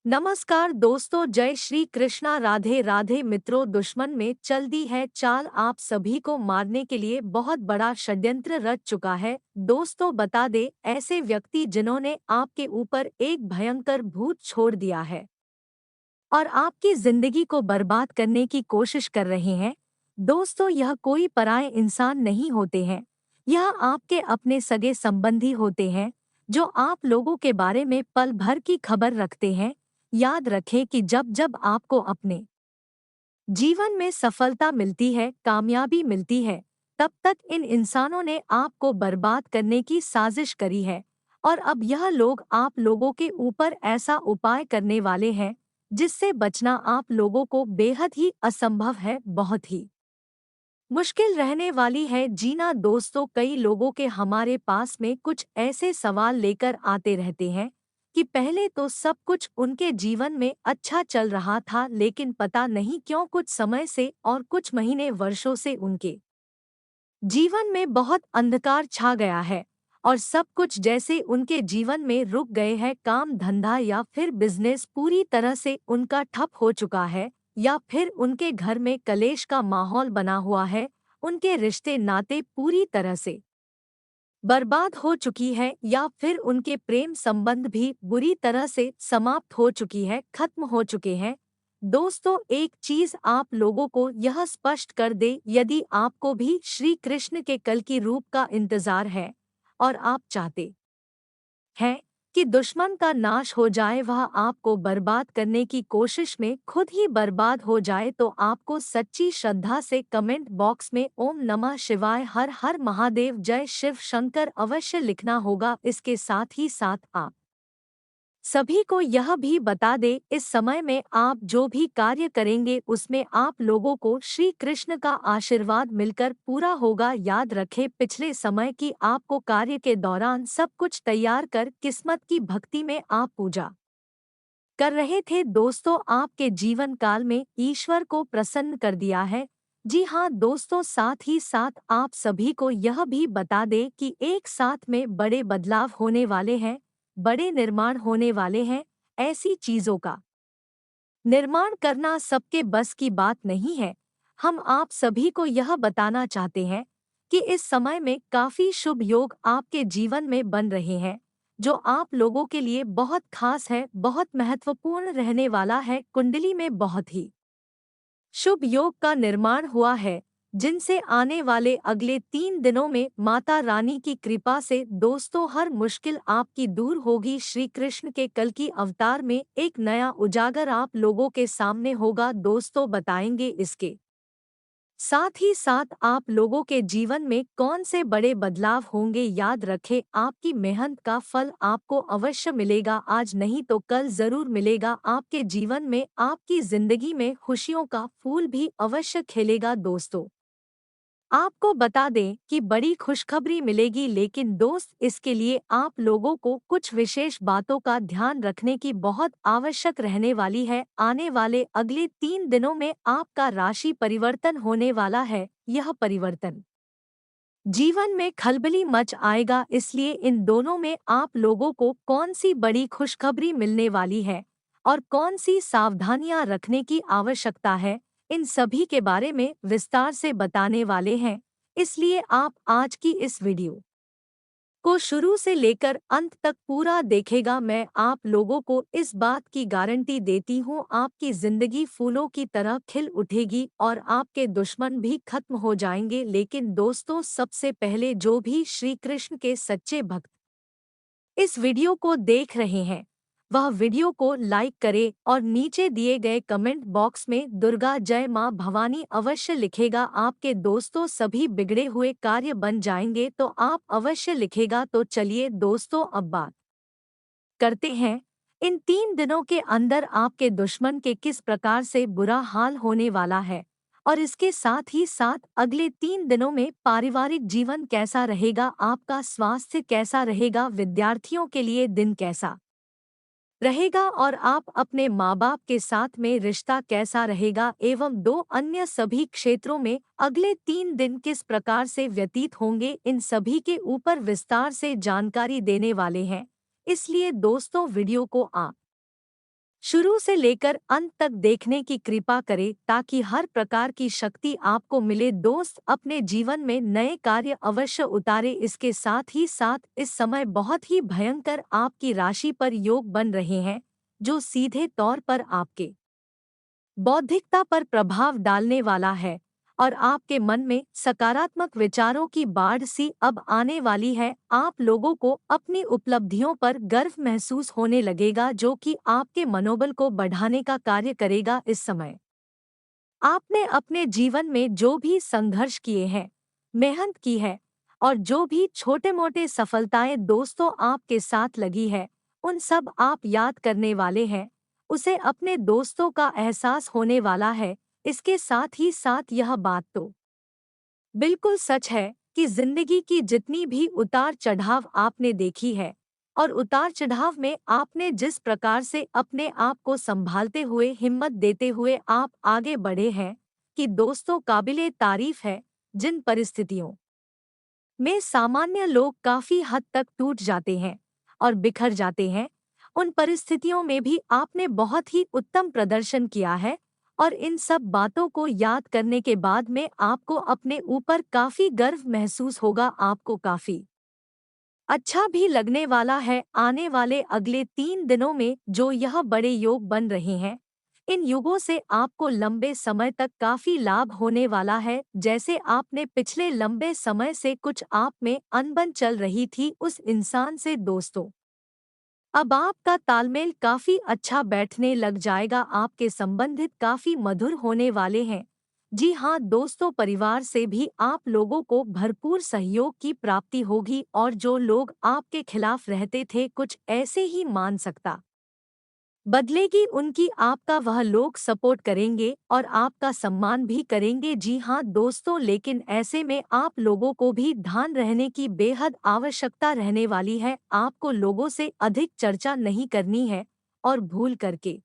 नमस्कार दोस्तों, जय श्री कृष्णा। राधे राधे मित्रों, दुश्मन में चल दी है चाल। आप सभी को मारने के लिए बहुत बड़ा षड्यंत्र रच चुका है। दोस्तों, बता दे, ऐसे व्यक्ति जिन्होंने आपके ऊपर एक भयंकर भूत छोड़ दिया है और आपकी जिंदगी को बर्बाद करने की कोशिश कर रहे हैं। दोस्तों, यह कोई पराये इंसान नहीं होते हैं। यह आपके अपने सगे संबंधी होते हैं जो आप लोगों के बारे में पल भर की खबर रखते हैं। याद रखें कि जब जब आपको अपने जीवन में सफलता मिलती है, कामयाबी मिलती है, तब तक इन इंसानों ने आपको बर्बाद करने की साजिश करी है। और अब यह लोग आप लोगों के ऊपर ऐसा उपाय करने वाले हैं जिससे बचना आप लोगों को बेहद ही असंभव है, बहुत ही मुश्किल रहने वाली है जीना। दोस्तों, कई लोगों के हमारे पास में कुछ ऐसे सवाल लेकर आते रहते हैं कि पहले तो सब कुछ उनके जीवन में अच्छा चल रहा था, लेकिन पता नहीं क्यों कुछ समय से और कुछ महीने वर्षों से उनके जीवन में बहुत अंधकार छा गया है और सब कुछ जैसे उनके जीवन में रुक गए हैं। काम धंधा या फिर बिजनेस पूरी तरह से उनका ठप हो चुका है, या फिर उनके घर में कलेश का माहौल बना हुआ है। उनके रिश्ते नाते पूरी तरह से बर्बाद हो चुकी है, या फिर उनके प्रेम संबंध भी बुरी तरह से समाप्त हो चुकी है, खत्म हो चुके हैं। दोस्तों, एक चीज आप लोगों को यह स्पष्ट कर दे, यदि आपको भी श्री कृष्ण के कल की रूप का इंतजार है और आप चाहते हैं कि दुश्मन का नाश हो जाए, वह आपको बर्बाद करने की कोशिश में खुद ही बर्बाद हो जाए, तो आपको सच्ची श्रद्धा से कमेंट बॉक्स में ओम नमः शिवाय, हर हर महादेव, जय शिव शंकर अवश्य लिखना होगा। इसके साथ ही साथ आप सभी को यह भी बता दे, इस समय में आप जो भी कार्य करेंगे उसमें आप लोगों को श्री कृष्ण का आशीर्वाद मिलकर पूरा होगा। याद रखें, पिछले समय की आपको कार्य के दौरान सब कुछ तैयार कर किस्मत की भक्ति में आप पूजा कर रहे थे। दोस्तों, आपके जीवन काल में ईश्वर को प्रसन्न कर दिया है। जी हाँ दोस्तों, साथ ही साथ आप सभी को यह भी बता दे कि एक साथ में बड़े बदलाव होने वाले हैं, बड़े निर्माण होने वाले हैं। ऐसी चीजों का निर्माण करना सबके बस की बात नहीं है। हम आप सभी को यह बताना चाहते हैं कि इस समय में काफी शुभ योग आपके जीवन में बन रहे हैं, जो आप लोगों के लिए बहुत खास है, बहुत महत्वपूर्ण रहने वाला है। कुंडली में बहुत ही शुभ योग का निर्माण हुआ है, जिनसे आने वाले अगले 3 दिनों में माता रानी की कृपा से दोस्तों हर मुश्किल आपकी दूर होगी। श्री कृष्ण के कल की अवतार में एक नया उजागर आप लोगों के सामने होगा। दोस्तों, बताएंगे इसके साथ ही साथ आप लोगों के जीवन में कौन से बड़े बदलाव होंगे। याद रखें, आपकी मेहनत का फल आपको अवश्य मिलेगा, आज नहीं तो कल जरूर मिलेगा। आपके जीवन में, आपकी जिंदगी में खुशियों का फूल भी अवश्य खिलेगा। दोस्तों, आपको बता दें कि बड़ी खुशखबरी मिलेगी, लेकिन दोस्त, इसके लिए आप लोगों को कुछ विशेष बातों का ध्यान रखने की बहुत आवश्यक रहने वाली है। आने वाले अगले 3 दिनों में आपका राशि परिवर्तन होने वाला है। यह परिवर्तन जीवन में खलबली मच आएगा, इसलिए इन दोनों में आप लोगों को कौन सी बड़ी खुशखबरी मिलने वाली है और कौन सी सावधानियां रखने की आवश्यकता है, इन सभी के बारे में विस्तार से बताने वाले हैं। इसलिए आप आज की इस वीडियो को शुरू से लेकर अंत तक पूरा देखेगा। मैं आप लोगों को इस बात की गारंटी देती हूँ, आपकी जिंदगी फूलों की तरह खिल उठेगी और आपके दुश्मन भी खत्म हो जाएंगे। लेकिन दोस्तों, सबसे पहले जो भी श्री कृष्ण के सच्चे भक्त इस वीडियो को देख रहे हैं, वह वीडियो को लाइक करे और नीचे दिए गए कमेंट बॉक्स में दुर्गा जय मां भवानी अवश्य लिखेगा। आपके दोस्तों सभी बिगड़े हुए कार्य बन जाएंगे, तो आप अवश्य लिखेगा। तो चलिए दोस्तों, अब बात करते हैं इन 3 दिनों के अंदर आपके दुश्मन के किस प्रकार से बुरा हाल होने वाला है, और इसके साथ ही साथ अगले 3 दिनों में पारिवारिक जीवन कैसा रहेगा, आपका स्वास्थ्य कैसा रहेगा, विद्यार्थियों के लिए दिन कैसा रहेगा, और आप अपने माँ बाप के साथ में रिश्ता कैसा रहेगा, एवं दो अन्य सभी क्षेत्रों में अगले 3 दिन किस प्रकार से व्यतीत होंगे, इन सभी के ऊपर विस्तार से जानकारी देने वाले हैं। इसलिए दोस्तों, वीडियो को आप शुरू से लेकर अंत तक देखने की कृपा करें ताकि हर प्रकार की शक्ति आपको मिले। दोस्त, अपने जीवन में नए कार्य अवश्य उतारे। इसके साथ ही साथ इस समय बहुत ही भयंकर आपकी राशि पर योग बन रहे हैं जो सीधे तौर पर आपके बौद्धिकता पर प्रभाव डालने वाला है और आपके मन में सकारात्मक विचारों की बाढ़ सी अब आने वाली है। आप लोगों को अपनी उपलब्धियों पर गर्व महसूस होने लगेगा जो कि आपके मनोबल को बढ़ाने का कार्य करेगा। इस समय आपने अपने जीवन में जो भी संघर्ष किए हैं, मेहनत की है और जो भी छोटे-मोटे सफलताएं दोस्तों आपके साथ लगी है, उन सब आप याद करने वाले हैं। उसे अपने दोस्तों का एहसास होने वाला है। इसके साथ ही साथ यह बात तो बिल्कुल सच है कि जिंदगी की जितनी भी उतार चढ़ाव आपने देखी है और उतार चढ़ाव में आपने जिस प्रकार से अपने आप को संभालते हुए हिम्मत देते हुए आप आगे बढ़े हैं कि दोस्तों काबिले तारीफ है। जिन परिस्थितियों में सामान्य लोग काफी हद तक टूट जाते हैं और बिखर जाते हैं, उन परिस्थितियों में भी आपने बहुत ही उत्तम प्रदर्शन किया है और इन सब बातों को याद करने के बाद में आपको अपने ऊपर काफी गर्व महसूस होगा। आपको काफी अच्छा भी लगने वाला है। आने वाले अगले 3 दिनों में जो यह बड़े योग बन रहे हैं, इन युगों से आपको लंबे समय तक काफी लाभ होने वाला है। जैसे आपने पिछले लंबे समय से कुछ आप में अनबन चल रही थी उस इंसान से दोस्तों, अब आपका तालमेल काफी अच्छा बैठने लग जाएगा। आपके संबंधित काफी मधुर होने वाले हैं। जी हाँ दोस्तों, परिवार से भी आप लोगों को भरपूर सहयोग की प्राप्ति होगी और जो लोग आपके खिलाफ रहते थे कुछ ऐसे ही मानसिकता बदलेगी उनकी। आपका वह लोग सपोर्ट करेंगे और आपका सम्मान भी करेंगे। जी हाँ दोस्तों, लेकिन ऐसे में आप लोगों को भी ध्यान रहने की बेहद आवश्यकता रहने वाली है। आपको लोगों से अधिक चर्चा नहीं करनी है और भूल करके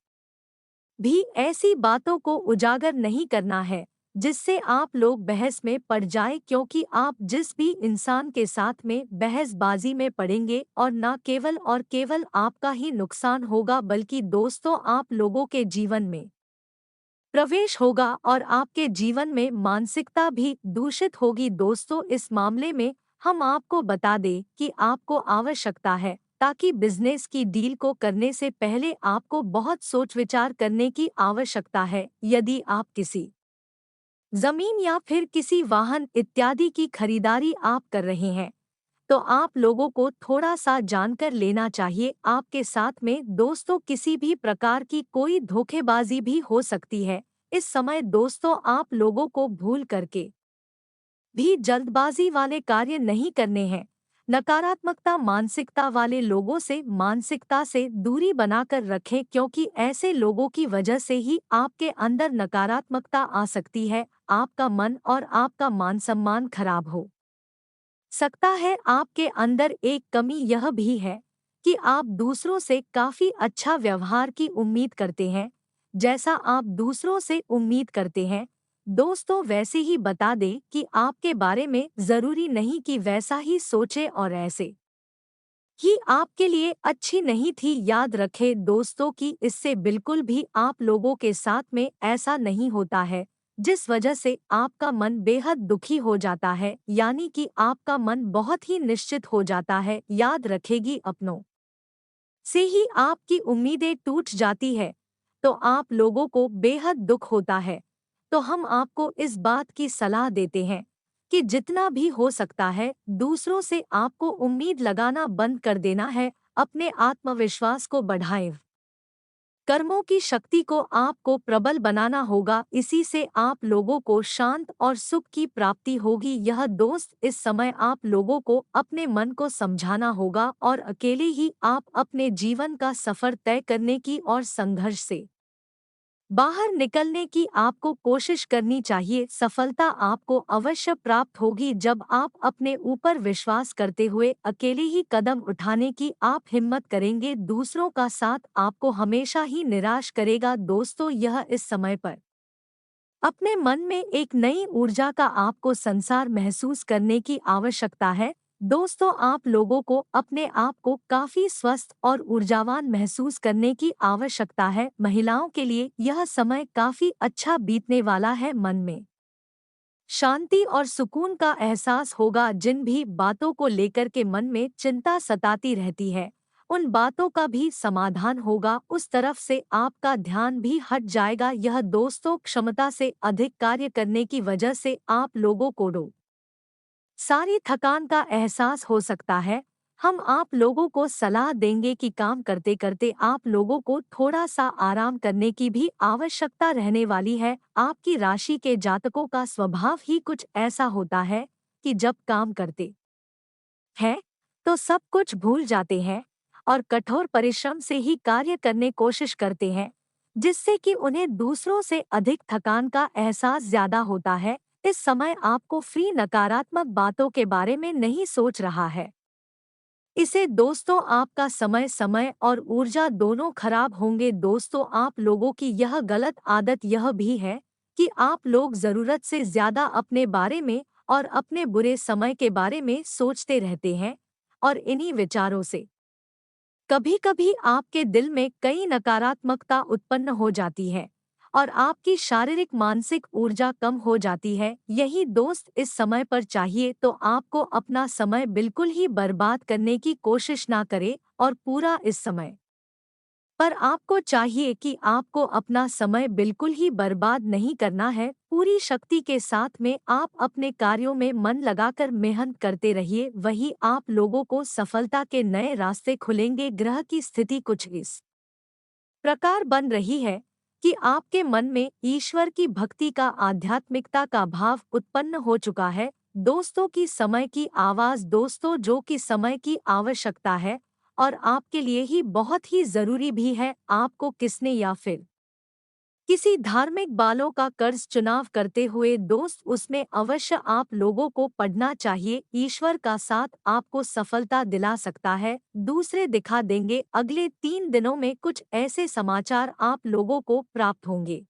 भी ऐसी बातों को उजागर नहीं करना है जिससे आप लोग बहस में पड़ जाएं, क्योंकि आप जिस भी इंसान के साथ में बहसबाजी में पड़ेंगे और न केवल और केवल आपका ही नुकसान होगा बल्कि दोस्तों आप लोगों के जीवन में प्रवेश होगा और आपके जीवन में मानसिकता भी दूषित होगी। दोस्तों, इस मामले में हम आपको बता दें कि आपको आवश्यकता है ताकि बिजनेस की डील को करने से पहले आपको बहुत सोच विचार करने की आवश्यकता है। यदि आप किसी जमीन या फिर किसी वाहन इत्यादि की खरीदारी आप कर रहे हैं तो आप लोगों को थोड़ा सा जानकर लेना चाहिए। आपके साथ में दोस्तों किसी भी प्रकार की कोई धोखेबाजी भी हो सकती है। इस समय दोस्तों आप लोगों को भूल करके भी जल्दबाजी वाले कार्य नहीं करने हैं। नकारात्मकता मानसिकता वाले लोगों से मानसिकता से दूरी बनाकर रखें, क्योंकि ऐसे लोगों की वजह से ही आपके अंदर नकारात्मकता आ सकती है। आपका मन और आपका मान सम्मान खराब हो सकता है। आपके अंदर एक कमी यह भी है कि आप दूसरों से काफी अच्छा व्यवहार की उम्मीद करते हैं। जैसा आप दूसरों से उम्मीद करते हैं दोस्तों वैसे ही बता दें कि आपके बारे में जरूरी नहीं कि वैसा ही सोचे और ऐसे ही आपके लिए अच्छी नहीं थी। याद रखें दोस्तों कि इससे बिल्कुल भी आप लोगों के साथ में ऐसा नहीं होता है जिस वजह से आपका मन बेहद दुखी हो जाता है, यानी कि आपका मन बहुत ही निश्चित हो जाता है। याद रखेगी अपनों से ही आपकी उम्मीदें टूट जाती है तो आप लोगों को बेहद दुख होता है। तो हम आपको इस बात की सलाह देते हैं कि जितना भी हो सकता है दूसरों से आपको उम्मीद लगाना बंद कर देना है। अपने आत्मविश्वास को बढ़ाएं, कर्मों की शक्ति को आपको प्रबल बनाना होगा। इसी से आप लोगों को शांत और सुख की प्राप्ति होगी। यह दोस्त इस समय आप लोगों को अपने मन को समझाना होगा और अकेले ही आप अपने जीवन का सफर तय करने की और संघर्ष से बाहर निकलने की आपको कोशिश करनी चाहिए। सफलता आपको अवश्य प्राप्त होगी जब आप अपने ऊपर विश्वास करते हुए अकेले ही कदम उठाने की आप हिम्मत करेंगे। दूसरों का साथ आपको हमेशा ही निराश करेगा। दोस्तों, यह इस समय पर अपने मन में एक नई ऊर्जा का आपको संसार महसूस करने की आवश्यकता है। दोस्तों, आप लोगों को अपने आप को काफी स्वस्थ और ऊर्जावान महसूस करने की आवश्यकता है। महिलाओं के लिए यह समय काफी अच्छा बीतने वाला है। मन में शांति और सुकून का एहसास होगा। जिन भी बातों को लेकर के मन में चिंता सताती रहती है, उन बातों का भी समाधान होगा। उस तरफ से आपका ध्यान भी हट जाएगा। यह दोस्तों क्षमता से अधिक कार्य करने की वजह से आप लोगों को सारी थकान का एहसास हो सकता है। हम आप लोगों को सलाह देंगे कि काम करते करते आप लोगों को थोड़ा सा आराम करने की भी आवश्यकता रहने वाली है। आपकी राशि के जातकों का स्वभाव ही कुछ ऐसा होता है कि जब काम करते हैं तो सब कुछ भूल जाते हैं और कठोर परिश्रम से ही कार्य करने कोशिश करते हैं, जिससे कि उन्हें दूसरों से अधिक थकान का एहसास ज्यादा होता है। इस समय आपको फ्री नकारात्मक बातों के बारे में नहीं सोच रहा है। इसे दोस्तों आपका समय समय और ऊर्जा दोनों खराब होंगे। दोस्तों, आप लोगों की यह गलत आदत यह भी है कि आप लोग जरूरत से ज्यादा अपने बारे में और अपने बुरे समय के बारे में सोचते रहते हैं और इन्हीं विचारों से कभी कभी आपके दिल में कई नकारात्मकता उत्पन्न हो जाती है और आपकी शारीरिक मानसिक ऊर्जा कम हो जाती है। यही दोस्त इस समय पर चाहिए तो आपको अपना समय बिल्कुल ही बर्बाद करने की कोशिश ना करे और पूरा इस समय पर आपको चाहिए कि आपको अपना समय बिल्कुल ही बर्बाद नहीं करना है। पूरी शक्ति के साथ में आप अपने कार्यों में मन लगाकर मेहनत करते रहिए। वही आप लोगों को सफलता के नए रास्ते खुलेंगे। ग्रह की स्थिति कुछ इस प्रकार बन रही है कि आपके मन में ईश्वर की भक्ति का आध्यात्मिकता का भाव उत्पन्न हो चुका है। दोस्तों की समय की आवाज दोस्तों जो कि समय की आवश्यकता है और आपके लिए ही बहुत ही जरूरी भी है। आपको किसने या फिर किसी धार्मिक बालों का कर्ज चुनाव करते हुए दोस्त उसमें अवश्य आप लोगों को पढ़ना चाहिए। ईश्वर का साथ आपको सफलता दिला सकता है। दूसरे दिखा देंगे। अगले 3 दिनों में कुछ ऐसे समाचार आप लोगों को प्राप्त होंगे,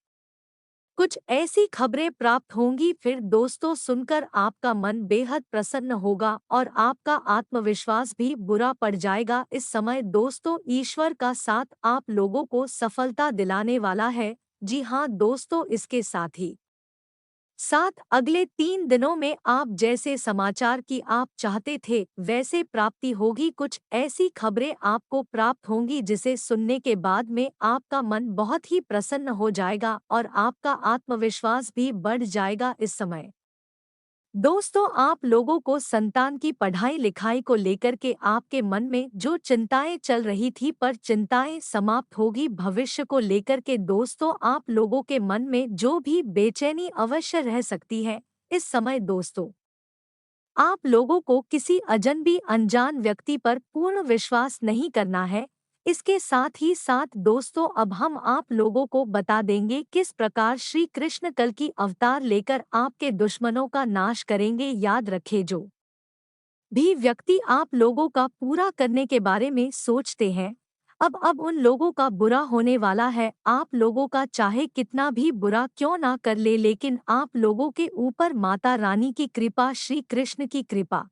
कुछ ऐसी खबरें प्राप्त होंगी। फिर दोस्तों सुनकर आपका मन बेहद प्रसन्न होगा और आपका आत्मविश्वास भी बुरा पड़ जाएगा। इस समय दोस्तों ईश्वर का साथ आप लोगों को सफलता दिलाने वाला है। जी हाँ दोस्तों, इसके साथ ही साथ अगले 3 दिनों में आप जैसे समाचार की आप चाहते थे वैसे प्राप्ति होगी। कुछ ऐसी खबरें आपको प्राप्त होंगी जिसे सुनने के बाद में आपका मन बहुत ही प्रसन्न हो जाएगा और आपका आत्मविश्वास भी बढ़ जाएगा। इस समय दोस्तों आप लोगों को संतान की पढ़ाई लिखाई को लेकर के आपके मन में जो चिंताएं चल रही थी पर चिंताएं समाप्त होगी। भविष्य को लेकर के दोस्तों आप लोगों के मन में जो भी बेचैनी अवश्य रह सकती है, इस समय दोस्तों आप लोगों को किसी अजनबी अनजान व्यक्ति पर पूर्ण विश्वास नहीं करना है। इसके साथ ही साथ दोस्तों अब हम आप लोगों को बता देंगे किस प्रकार श्री कृष्ण कल की अवतार लेकर आपके दुश्मनों का नाश करेंगे। याद रखें, जो भी व्यक्ति आप लोगों का पूरा करने के बारे में सोचते हैं, अब उन लोगों का बुरा होने वाला है। आप लोगों का चाहे कितना भी बुरा क्यों ना कर ले, लेकिन आप लोगों के ऊपर माता रानी की कृपा, श्री कृष्ण की कृपा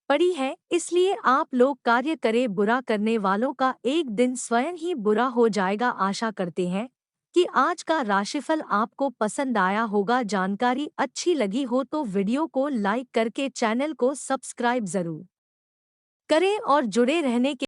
पड़ी है। इसलिए आप लोग कार्य करे, बुरा करने वालों का एक दिन स्वयं ही बुरा हो जाएगा। आशा करते हैं कि आज का राशिफल आपको पसंद आया होगा। जानकारी अच्छी लगी हो तो वीडियो को लाइक करके चैनल को सब्सक्राइब जरूर करें और जुड़े रहने के